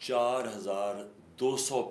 4,200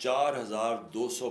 4,200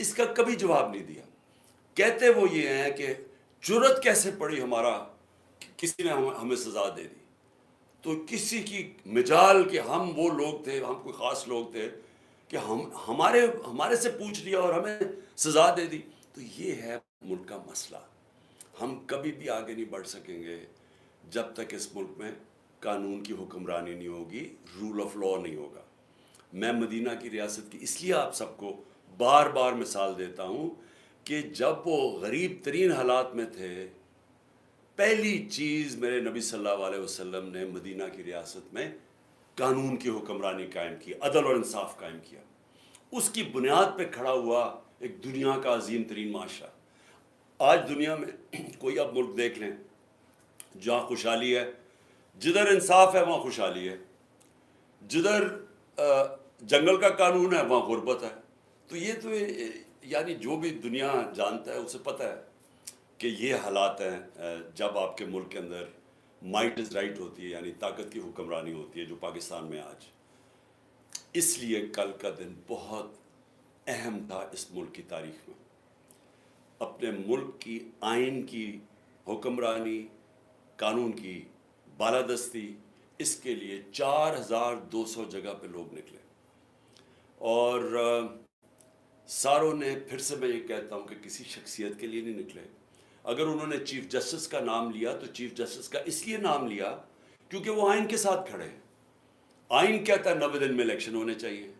اس کا کبھی جواب نہیں دیا. کہتے وہ یہ ہیں کہ جرت کیسے پڑی ہمارا کسی نے ہمیں سزا دے دی. تو کسی کی مجال کہ ہم وہ لوگ تھے, ہم کوئی خاص لوگ تھے کہ ہمارے سے پوچھ لیا اور ہمیں سزا دے دی. تو یہ ہے ملک کا مسئلہ. ہم کبھی بھی آگے نہیں بڑھ سکیں گے جب تک اس ملک میں قانون کی حکمرانی نہیں ہوگی, رول آف لا نہیں ہوگا. میں مدینہ کی ریاست کی اس لیے آپ سب کو بار بار مثال دیتا ہوں کہ جب وہ غریب ترین حالات میں تھے, پہلی چیز میرے نبی صلی اللہ علیہ وسلم نے مدینہ کی ریاست میں قانون کی حکمرانی قائم کی, عدل اور انصاف قائم کیا. اس کی بنیاد پہ کھڑا ہوا ایک دنیا کا عظیم ترین معاشرہ. آج دنیا میں کوئی اب ملک دیکھ لیں جہاں خوشحالی ہے, جدھر انصاف ہے وہاں خوشحالی ہے, جدھر جنگل کا قانون ہے وہاں غربت ہے. تو یہ تو یعنی جو بھی دنیا جانتا ہے اسے پتہ ہے کہ یہ حالات ہیں جب آپ کے ملک کے اندر مائٹ از رائٹ ہوتی ہے, یعنی طاقت کی حکمرانی ہوتی ہے, جو پاکستان میں آج. اس لیے کل کا دن بہت اہم تھا اس ملک کی تاریخ میں. اپنے ملک کی آئین کی حکمرانی, قانون کی بالادستی, اس کے لیے 4200 جگہ پہ لوگ نکلے. اور ساروں نے, پھر سے میں یہ کہتا ہوں کہ کسی شخصیت کے لیے نہیں نکلے. اگر انہوں نے چیف جسٹس کا نام لیا تو چیف جسٹس کا اس لیے نام لیا کیونکہ وہ آئین کے ساتھ کھڑے ہیں. آئین کہتا ہے 90 دن میں الیکشن ہونے چاہیے.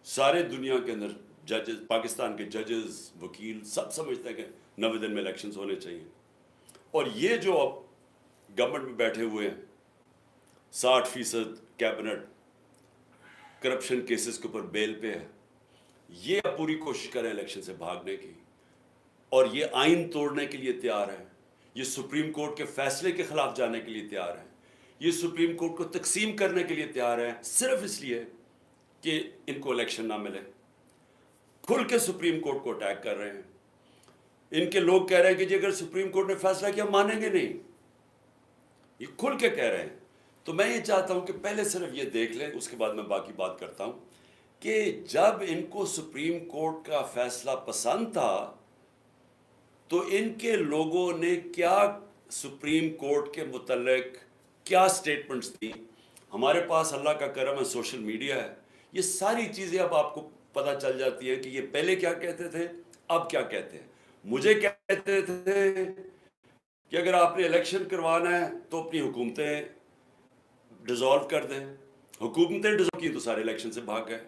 سارے دنیا کے اندر ججز, پاکستان کے ججز, وکیل سب سمجھتے ہیں کہ 90 دن میں الیکشنز ہونے چاہیے. اور یہ جو اب گورنمنٹ میں بیٹھے ہوئے ہیں 60% کیبنٹ کرپشن کیسز کے اوپر بیل پہ ہے, یہ اب پوری کوشش کریں الیکشن سے بھاگنے کی, اور یہ آئین توڑنے کے لیے تیار ہیں. یہ سپریم کورٹ کے فیصلے کے خلاف جانے کے لیے تیار ہیں. یہ سپریم کورٹ کو تقسیم کرنے کے لیے تیار ہیں, صرف اس لیے کہ ان کو الیکشن نہ ملے. کھل کے سپریم کورٹ کو اٹیک کر رہے ہیں. ان کے لوگ کہہ رہے ہیں کہ جی اگر سپریم کورٹ نے فیصلہ کیا مانیں گے نہیں, یہ کھل کے کہہ رہے ہیں. تو میں یہ چاہتا ہوں کہ پہلے صرف یہ دیکھ لیں, اس کے بعد میں باقی بات کرتا ہوں, کہ جب ان کو سپریم کورٹ کا فیصلہ پسند تھا تو ان کے لوگوں نے کیا سپریم کورٹ کے متعلق کیا سٹیٹمنٹس دی. ہمارے پاس اللہ کا کرم ہے, سوشل میڈیا ہے, یہ ساری چیزیں اب آپ کو پتہ چل جاتی ہے کہ یہ پہلے کیا کہتے تھے, اب کیا کہتے ہیں. مجھے کہتے تھے کہ اگر آپ نے الیکشن کروانا ہے تو اپنی حکومتیں ڈیزالو کر دیں. حکومتیں ڈیزالو کی تو سارے الیکشن سے بھاگ گئے.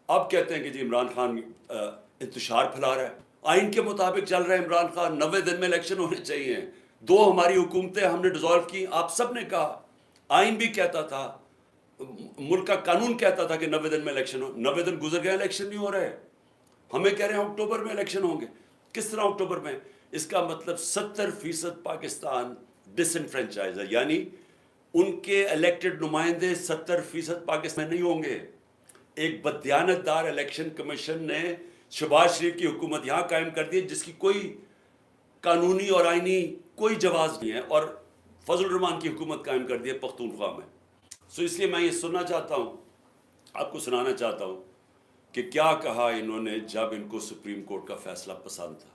اب کہتے ہیں کہ جی عمران خان انتشار پھیلا رہا ہے. آئین کے مطابق چل رہے ہیں عمران خان, 90 دن میں الیکشن ہونے چاہیے. 2 ہماری حکومتیں ہم نے ڈیزالو کی. آپ سب نے کہا, آئین بھی کہتا تھا, ملک کا قانون کہتا تھا کہ 90 دن میں الیکشن ہو. 90 دن گزر گئے, الیکشن نہیں ہو رہے. ہمیں کہہ رہے ہیں اکتوبر میں الیکشن ہوں گے. کس طرح اکتوبر میں؟ اس کا مطلب 70% پاکستان ڈس انفرینچائز ہے, یعنی ان کے الیکٹڈ نمائندے 70% پاکستان میں نہیں ہوں گے. ایک بدیانت دار الیکشن کمیشن نے شہباز شریف کی حکومت یہاں قائم کر دی جس کی کوئی قانونی اور آئینی کوئی جواز نہیں ہے, اور فضل الرحمان کی حکومت قائم کر دی ہے پختونخوا میں. سو اس لیے میں یہ سننا چاہتا ہوں, آپ کو سنانا چاہتا ہوں کہ کیا کہا انہوں نے جب ان کو سپریم کورٹ کا فیصلہ پسند تھا.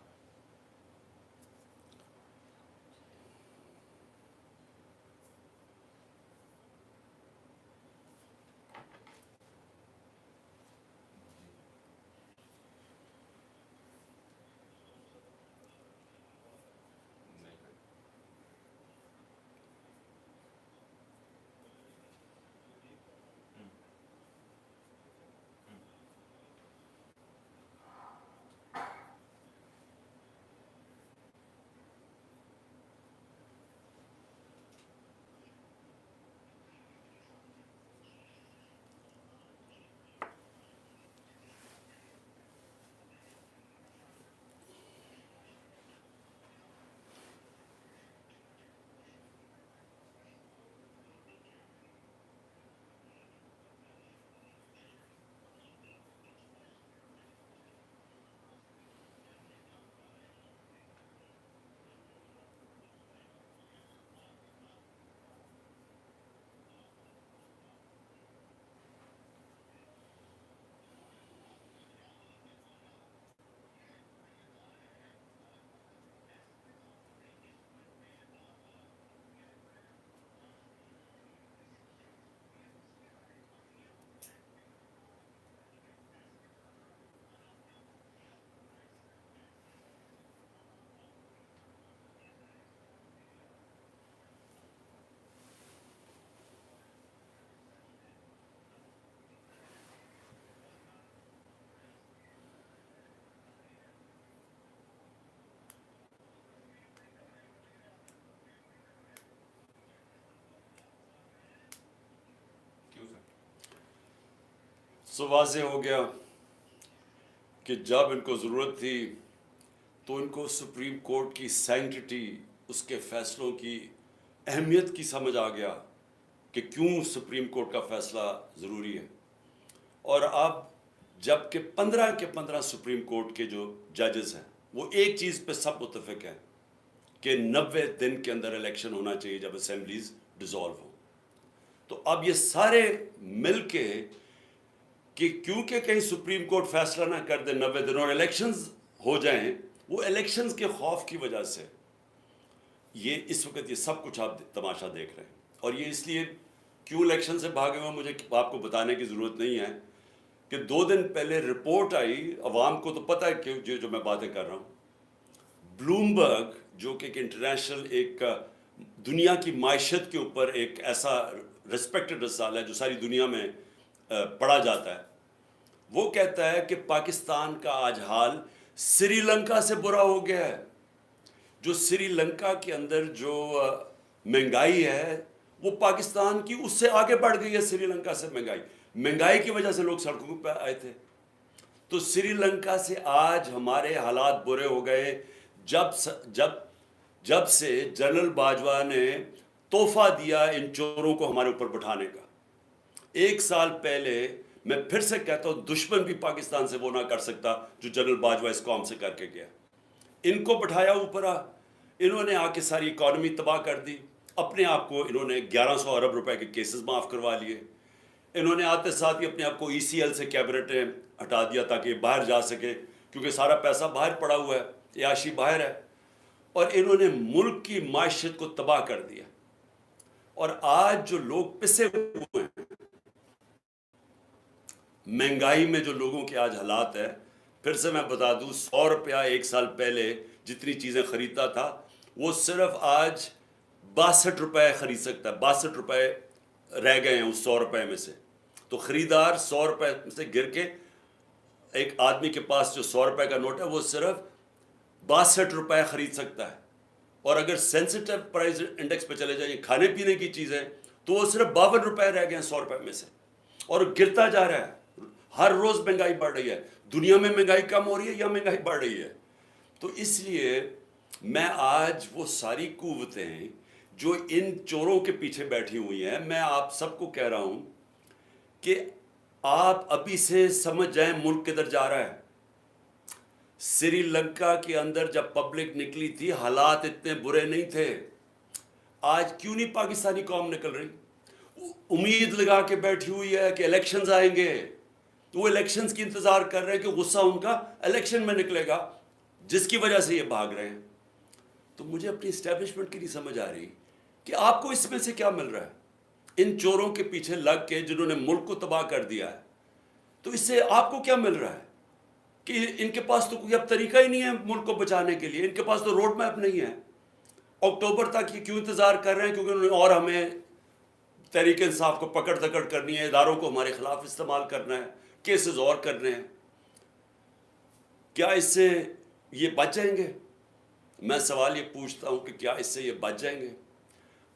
سو واضح ہو گیا کہ جب ان کو ضرورت تھی تو ان کو سپریم کورٹ کی سینکٹی، اس کے فیصلوں کی اہمیت کی سمجھ آ گیا کہ کیوں سپریم کورٹ کا فیصلہ ضروری ہے. اور اب جب کہ 15 کے 15 سپریم کورٹ کے جو ججز ہیں وہ ایک چیز پہ سب متفق ہیں کہ 90 دن کے اندر الیکشن ہونا چاہیے جب اسمبلیز ڈیزالو ہوں. تو اب یہ سارے مل کے کہ کیونکہ کہیں سپریم کورٹ فیصلہ نہ کر دے 90 دنوں اور الیکشنز ہو جائیں، وہ الیکشنز کے خوف کی وجہ سے یہ اس وقت یہ سب کچھ آپ تماشا دیکھ رہے ہیں. اور یہ اس لیے کیوں الیکشن سے بھاگے ہوئے مجھے آپ کو بتانے کی ضرورت نہیں ہے کہ 2 دن پہلے رپورٹ آئی، عوام کو تو پتہ ہے کہ جو میں باتیں کر رہا ہوں، بلومبرگ جو کہ ایک انٹرنیشنل ایک دنیا کی معیشت کے اوپر ایک ایسا ریسپیکٹڈ رسالہ ہے جو ساری دنیا میں پڑھا جاتا ہے، وہ کہتا ہے کہ پاکستان کا آج حال سری لنکا سے برا ہو گیا ہے. جو سری لنکا کے اندر جو مہنگائی ہے وہ پاکستان کی اس سے آگے بڑھ گئی ہے. سری لنکا سے مہنگائی کی وجہ سے لوگ سڑکوں پہ آئے تھے. تو سری لنکا سے آج ہمارے حالات برے ہو گئے جب سے جنرل باجوہ نے تحفہ دیا ان چوروں کو ہمارے اوپر بٹھانے کا. 1 سال پہلے میں پھر سے کہتا ہوں دشمن بھی پاکستان سے وہ نہ کر سکتا جو جنرل باجوہ اس قوم سے کر کے گیا. ان کو بٹھایا اوپر، انہوں نے آ کے ساری اکانومی تباہ کر دی. اپنے آپ کو انہوں نے 1100 ارب روپے کے کیسز معاف کروا لیے. انہوں نے آتے ساتھ ہی اپنے آپ کو ECL سے کیبنٹیں ہٹا دیا تاکہ یہ باہر جا سکے، کیونکہ سارا پیسہ باہر پڑا ہوا ہے، عیاشی باہر ہے. اور انہوں نے ملک کی معیشت کو تباہ کر دیا. اور آج جو لوگ پسے ہوئے ہیں مہنگائی میں، جو لوگوں کے آج حالات ہے، پھر سے میں بتا دوں 100 روپیہ 1 سال پہلے جتنی چیزیں خریدتا تھا وہ صرف آج 62 روپے خرید سکتا ہے. 62 روپے رہ گئے ہیں اس 100 روپے میں سے. تو خریدار 100 روپے سے گر کے ایک آدمی کے پاس جو 100 روپے کا نوٹ ہے وہ صرف 62 روپے خرید سکتا ہے. اور اگر سینسٹیو پرائز انڈیکس پہ چلے جائیں کھانے پینے کی چیزیں تو وہ صرف 52 روپے رہ گئے ہیں 100 روپے میں سے. اور گرتا جا رہا ہے. ہر روز مہنگائی بڑھ رہی ہے. دنیا میں مہنگائی کم ہو رہی ہے یا مہنگائی بڑھ رہی ہے؟ تو اس لیے میں آج وہ ساری قوتیں جو ان چوروں کے پیچھے بیٹھی ہوئی ہیں، میں آپ سب کو کہہ رہا ہوں کہ آپ ابھی سے سمجھ جائیں ملک کدھر جا رہا ہے. سری لنکا کے اندر جب پبلک نکلی تھی حالات اتنے برے نہیں تھے. آج کیوں نہیں پاکستانی قوم نکل رہی؟ امید لگا کے بیٹھی ہوئی ہے کہ الیکشنز آئیں گے، تو وہ الیکشنز کی انتظار کر رہے ہیں کہ غصہ ان کا الیکشن میں نکلے گا، جس کی وجہ سے یہ بھاگ رہے ہیں. تو مجھے اپنی اسٹیبلشمنٹ کی نہیں سمجھ آ رہی کہ آپ کو اس میں سے کیا مل رہا ہے. ان چوروں کے پیچھے لگ کے جنہوں نے ملک کو تباہ کر دیا ہے، تو اس سے آپ کو کیا مل رہا ہے کہ ان کے پاس تو کوئی اب طریقہ ہی نہیں ہے ملک کو بچانے کے لیے. ان کے پاس تو روڈ میپ نہیں ہے. اکتوبر تک یہ کیوں انتظار کر رہے ہیں؟ کیونکہ انہوں نے اور ہمیں تحریک انصاف کو پکڑ دکڑ کرنی ہے، اداروں کو ہمارے خلاف استعمال کرنا ہے، کیسز اور کرنے ہیں. کیا اس سے یہ بچ جائیں گے؟ میں سوال یہ پوچھتا ہوں کہ کیا اس سے یہ بچ جائیں گے؟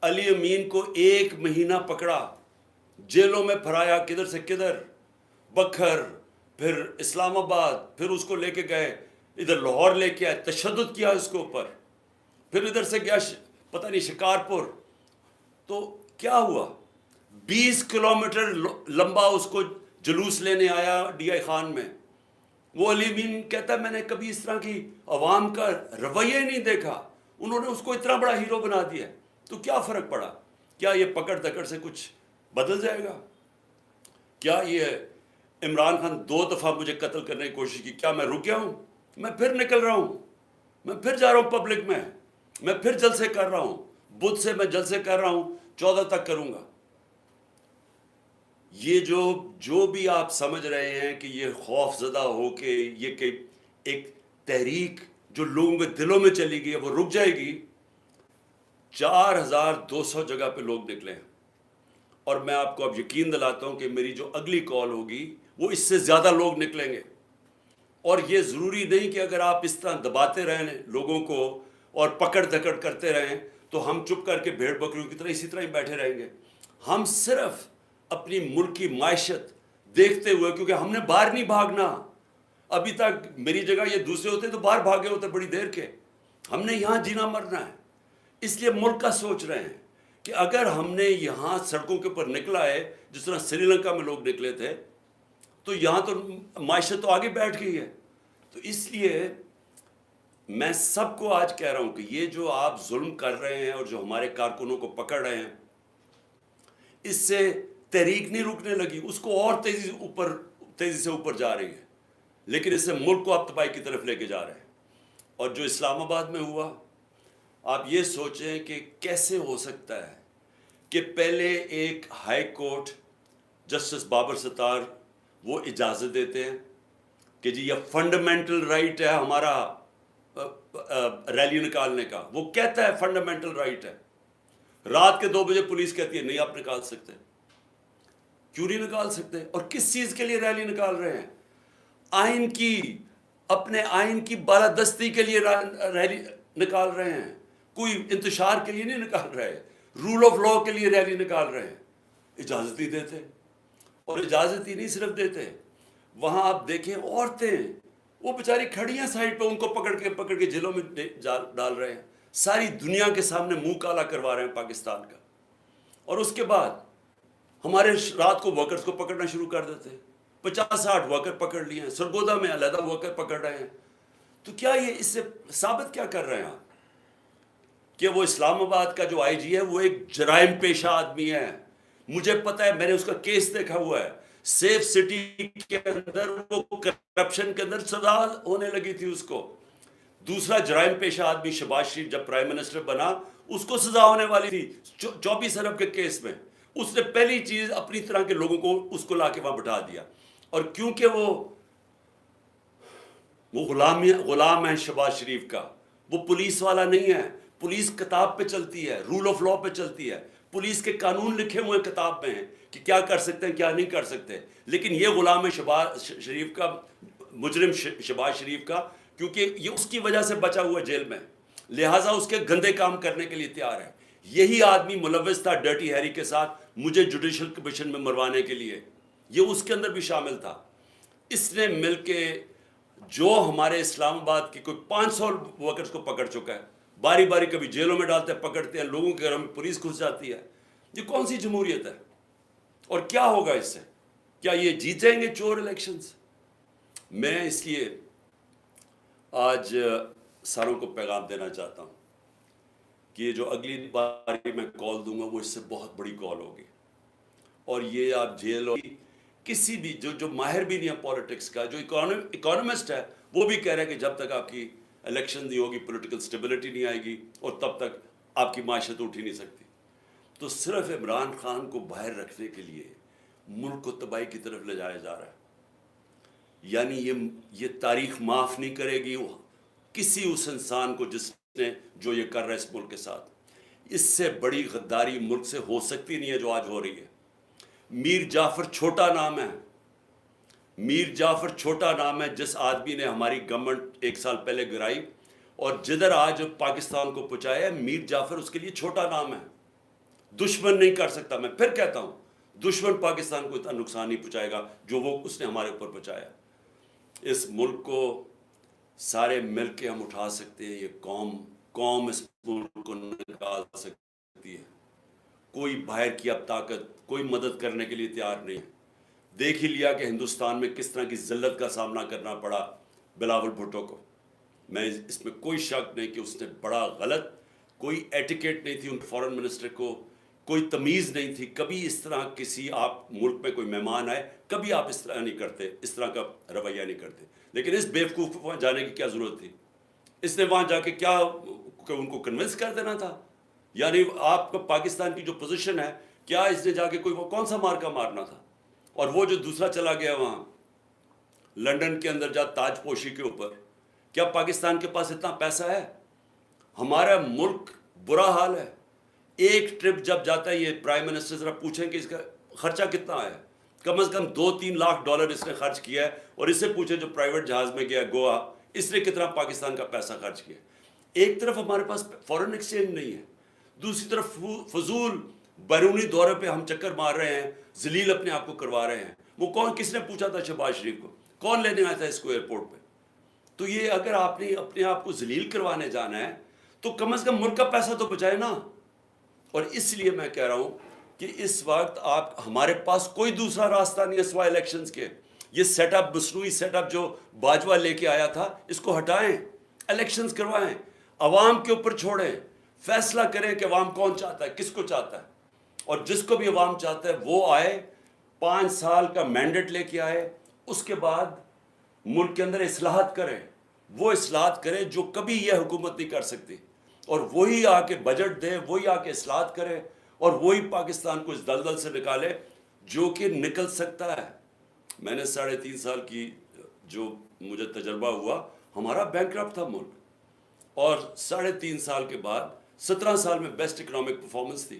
علی امین کو 1 مہینہ پکڑا، جیلوں میں پھرایا، کدھر سے کدھر، بکھر، پھر اسلام آباد، پھر اس کو لے کے گئے ادھر لاہور لے کے آئے، تشدد کیا اس کے اوپر، پھر ادھر سے گیا پتہ نہیں شکارپور. تو کیا ہوا؟ 20 کلومیٹر لمبا اس کو جلوس لینے آیا ڈی آئی خان میں. وہ علی امین کہتا ہے میں نے کبھی اس طرح کی عوام کا رویہ نہیں دیکھا. انہوں نے اس کو اتنا بڑا ہیرو بنا دیا. تو کیا فرق پڑا؟ کیا یہ پکڑ دکڑ سے کچھ بدل جائے گا؟ کیا یہ عمران خان 2 دفعہ مجھے قتل کرنے کی کوشش کی، کیا میں رک گیا ہوں؟ میں پھر نکل رہا ہوں، میں پھر جا رہا ہوں پبلک میں پھر جلسے کر رہا ہوں. بدھ سے میں جلسے کر رہا ہوں، 14 تک کروں گا. یہ جو بھی آپ سمجھ رہے ہیں کہ یہ خوف زدہ ہو کے یہ کہ ایک تحریک جو لوگوں کے دلوں میں چلی گئی ہے وہ رک جائے گی. 4200 جگہ پہ لوگ نکلے ہیں. اور میں آپ کو اب یقین دلاتا ہوں کہ میری جو اگلی کال ہوگی وہ اس سے زیادہ لوگ نکلیں گے. اور یہ ضروری نہیں کہ اگر آپ اس طرح دباتے رہیں لوگوں کو اور پکڑ دکڑ کرتے رہیں تو ہم چپ کر کے بھیڑ بکریوں کی طرح اسی طرح ہی بیٹھے رہیں گے. ہم صرف اپنی ملک کی معیشت دیکھتے ہوئے, کیونکہ ہم نے باہر نہیں بھاگنا. ابھی تک میری جگہ یہ دوسرے ہوتے تو باہر بھاگے ہوتے بڑی دیر کے. ہم نے یہاں جینا مرنا ہے. اس لیے ملک کا سوچ رہے ہیں کہ اگر ہم نے یہاں سڑکوں کے اوپر نکلا ہے جس طرح سری لنکا میں لوگ نکلے تھے, تو یہاں تو معیشت تو آگے بیٹھ گئی ہے. تو اس لیے میں سب کو آج کہہ رہا ہوں کہ یہ جو آپ ظلم کر رہے ہیں اور جو ہمارے کارکنوں کو پکڑ رہے ہیں, اس سے تحریک نہیں رکنے لگی, اس کو اور تیزی سے اوپر جا رہی ہے. لیکن اس سے ملک کو آپ تباہی کی طرف لے کے جا رہے ہیں. اور جو اسلام آباد میں ہوا, آپ یہ سوچیں کہ کیسے ہو سکتا ہے کہ پہلے ایک ہائی کورٹ جسٹس بابر ستار وہ اجازت دیتے ہیں کہ جی یہ فنڈامنٹل رائٹ ہے ہمارا ریلی نکالنے کا. وہ کہتا ہے فنڈامنٹل رائٹ ہے. رات کے 2 بجے پولیس کہتی ہے نہیں آپ نکال سکتے. کیوں نہیں نکال سکتے؟ اور کس چیز کے لیے ریلی نکال رہے ہیں؟ آئین کی, اپنے آئین کی بالادستی کے لیے ریلی نکال رہے ہیں. کوئی انتشار کے لیے نہیں نکال رہے, رول آف لاء کے لیے ریلی نکال رہے ہیں. اجازت ہی دیتے, اور اجازت ہی نہیں صرف دیتے, وہاں آپ دیکھیں عورتیں وہ بیچاری کھڑی ہیں سائڈ پہ, ان کو پکڑ کے جیلوں میں ڈال رہے ہیں. ساری دنیا کے سامنے منہ کالا کروا رہے ہیں پاکستان کا. اور اس کے بعد ہمارے رات کو ورکرز کو پکڑنا شروع کر دیتے ہیں. 50-60 ورکر پکڑ لیے ہیں, سرگودا میں علیحدہ ورکر پکڑ رہے ہیں. تو کیا یہ اس سے ثابت کیا کر رہے ہیں آپ کہ وہ اسلام آباد کا جو آئی جی ہے وہ ایک جرائم پیشہ آدمی ہے؟ مجھے پتہ ہے, میں نے اس کا کیس دیکھا ہوا ہے. سیف سٹی کے اندر وہ کرپشن کے اندر سزا ہونے لگی تھی اس کو. دوسرا جرائم پیشہ آدمی شہباز شریف جب پرائم منسٹر بنا, اس کو سزا ہونے والی تھی 24 ارب کے کیس میں. اس نے پہلی چیز اپنی طرح کے لوگوں کو اس کو لا کے وہاں بٹھا دیا. اور کیونکہ وہ غلام ہے شہباز شریف کا, وہ پولیس والا نہیں ہے. پولیس کتاب پہ چلتی ہے, رول آف لاء پہ چلتی ہے. پولیس کے قانون لکھے ہوئے کتاب میں ہیں کہ کیا کر سکتے ہیں کیا نہیں کر سکتے. لیکن یہ غلام ہے شہباز شریف کا, مجرم شہباز شریف کا, کیونکہ یہ اس کی وجہ سے بچا ہوا جیل میں, لہٰذا اس کے گندے کام کرنے کے لیے تیار ہے. یہی آدمی ملوث تھا ڈرٹی ہیری کے ساتھ مجھے جوڈیشل کمیشن میں مروانے کے لیے. یہ اس کے اندر بھی شامل تھا. اس نے مل کے جو ہمارے اسلام آباد کی کوئی 500 ورکرز کو پکڑ چکا ہے, باری باری کبھی جیلوں میں ڈالتے ہیں, پکڑتے ہیں, لوگوں کے گھروں میں پولیس گھس جاتی ہے. یہ کون سی جمہوریت ہے؟ اور کیا ہوگا اس سے؟ کیا یہ جیتیں گے چور الیکشنز؟ میں اس لیے آج ساروں کو پیغام دینا چاہتا ہوں کہ یہ جو اگلی باری میں کال دوں گا وہ اس سے بہت بڑی کال ہوگی. اور یہ آپ جیل ہوگی, کسی بھی جو ماہر بھی نہیں ہے پولیٹکس کا, جو اکانومسٹ ہے, وہ بھی کہہ رہے ہیں کہ جب تک آپ کی الیکشن نہیں ہوگی پولیٹیکل سٹیبلٹی نہیں آئے گی, اور تب تک آپ کی معیشت اٹھ ہی نہیں سکتی. تو صرف عمران خان کو باہر رکھنے کے لیے ملک کو تباہی کی طرف لے جایا جا رہا ہے. یعنی یہ تاریخ معاف نہیں کرے گی کسی اس انسان کو جس نے جو یہ کر رہا ہے اس ملک کے ساتھ. اس سے بڑی غداری ملک سے ہو سکتی نہیں ہے جو آج ہو رہی ہے. میر جعفر چھوٹا نام ہے, میر جعفر چھوٹا نام ہے جس آدمی نے ہماری گورنمنٹ 1 سال پہلے گرائی اور جدھر آج پاکستان کو پہنچایا ہے, میر جعفر اس کے لیے چھوٹا نام ہے. دشمن نہیں کر سکتا. میں پھر کہتا ہوں, دشمن پاکستان کو اتنا نقصان نہیں پہنچائے گا جو اس نے ہمارے اوپر پہنچایا. اس ملک کو سارے مل کے ہم اٹھا سکتے ہیں. یہ قوم اس ملک کو نکال سکتی ہے. کوئی باہر کی اب طاقت کوئی مدد کرنے کے لیے تیار نہیں ہے. دیکھ ہی لیا کہ ہندوستان میں کس طرح کی ذلت کا سامنا کرنا پڑا بلاول بھٹو کو. میں اس میں کوئی شک نہیں کہ اس نے بڑا غلط, کوئی ایٹیکیٹ نہیں تھی ان فورن منسٹر کو, کوئی تمیز نہیں تھی. کبھی اس طرح کسی آپ ملک میں کوئی مہمان آئے, کبھی آپ اس طرح نہیں کرتے, اس طرح کا رویہ نہیں کرتے. لیکن اس بیوقوف کو وہاں جانے کی کیا ضرورت تھی؟ اس نے وہاں جا کے کیا ان کو کنونس کر دینا تھا؟ یعنی آپ کا پاکستان کی جو پوزیشن ہے, کیا اس نے جا کے کوئی کون سا مارکا مارنا تھا؟ اور وہ جو دوسرا چلا گیا وہاں لنڈن کے اندر جا تاج پوشی کے اوپر, کیا پاکستان کے پاس اتنا پیسہ ہے؟ ہمارا ملک برا حال ہے. ایک ٹرپ جب جاتا ہے, یہ پرائم منسٹر ذرا پوچھیں کہ اس کا خرچہ کتنا ہے. کم از کم $2-3 لاکھ اس نے خرچ کیا ہے. اور اس سے پوچھیں جو پرائیویٹ جہاز میں گیا گوا, اس نے کتنا پاکستان کا پیسہ خرچ کیا. ایک طرف ہمارے پاس فورن ایکسچینج نہیں ہے, دوسری طرف فضول بیرونی دورے پہ ہم چکر مار رہے ہیں, ذلیل اپنے آپ کو کروا رہے ہیں. وہ کون کس نے پوچھا تھا شہباز شریف کو؟ کون لینے آیا تھا اس کو ایئرپورٹ پہ؟ تو یہ اگر آپ نے اپنے آپ کو ذلیل کروانے جانا ہے تو کم از کم ملک کا پیسہ تو بچائے نا. اور اس لیے میں کہہ رہا ہوں کہ اس وقت ہمارے پاس کوئی دوسرا راستہ نہیں ہے سوائے الیکشنز کے. یہ سیٹ اپ مصنوعی سیٹ اپ جو باجوہ لے کے آیا تھا اس کو ہٹائیں, الیکشنز کروائیں, عوام کے اوپر چھوڑیں, فیصلہ کریں کہ عوام کون چاہتا ہے, کس کو چاہتا ہے, اور جس کو بھی عوام چاہتا ہے وہ آئے, 5 سال کا مینڈیٹ لے کے آئے, اس کے بعد ملک کے اندر اصلاحات کریں, وہ اصلاحات کرے جو کبھی یہ حکومت نہیں کر سکتی, اور وہی آ کے بجٹ دے, وہی آ کے اصلاحات کرے, اور وہی پاکستان کو اس دلدل سے نکالے جو کہ نکل سکتا ہے. میں نے 3.5 سال کی جو مجھے تجربہ ہوا, ہمارا بینکرپٹ تھا ملک, اور 3.5 سال کے بعد 17 سال میں بیسٹ اکنامک پرفارمنس تھی,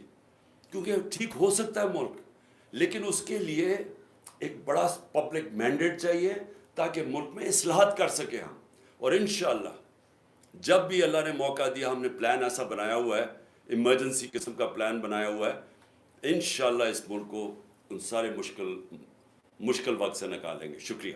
کیونکہ ٹھیک ہو سکتا ہے ملک, لیکن اس کے لیے ایک بڑا پبلک مینڈیٹ چاہیے تاکہ ملک میں اصلاحات کر سکیں ہم. اور انشاءاللہ جب بھی اللہ نے موقع دیا, ہم نے پلان ایسا بنایا ہوا ہے, ایمرجنسی قسم کا پلان بنایا ہوا ہے, انشاءاللہ اس ملک کو ان سارے مشکل وقت سے نکالیں گے. شکریہ.